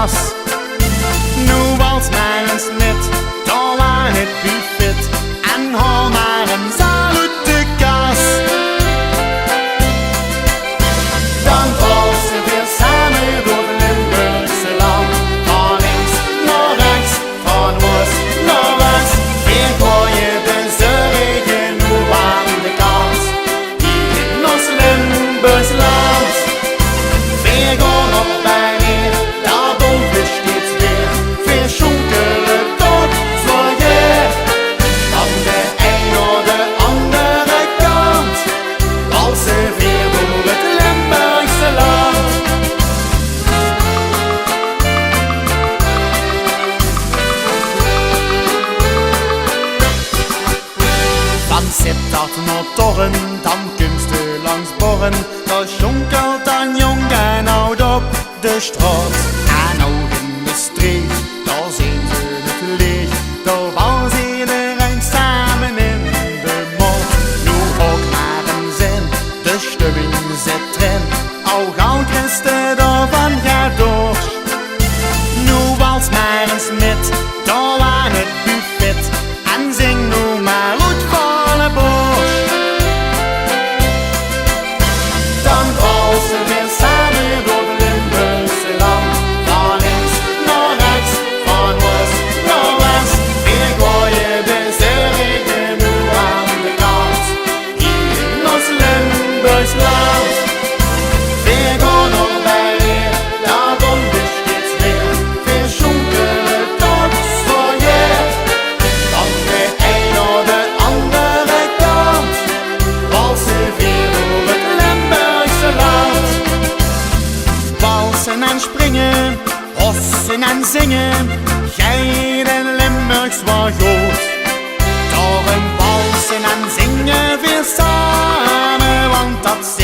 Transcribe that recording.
kaas. Nu wals maar eens net, dan aan het buffet en haal maar een zaal uit de kas. Dan walsen we samen door het Limburgse land, van links naar rechts, van oost naar west. Weer gooien de zeuren nu aan de kant, hier in ons Limburgs land. Wir gaan op bij neer, daarboven steeds weer, weer schonkelen tot zwaaier. Aan de een of de andere kant, walsen weer door het Limburgse land. Van Sittard naar Torren, dan kunsten langs Borren, daar schonkelt dan jong en oud op de straat. En ook in de street, daar zien ze het licht, daar waren ze iedereen samen in de mond. Nu ook maar een zin, de stemming zit erin, al gauw Christen daarvan gaat door. Nu wals maar eens met, daar aan het buffet, en zing nu maar uit volle borst. Dan walsen we samen door het Limburgse land, van links naar rechts, van oost naar west. Weer gooien de zeuren nu aan de kant, hier in ons Limburgs land. Weer gaan op bij weer, daarboven steeds weer, weer schonkelen tot zwaaier. Van de een of de andere kant, walsen weer door het Limburgse land. Walsen en springen, hossen en zingen, gij de Limburgs waar goed. Daarom walsen en zingen weer samen, want dat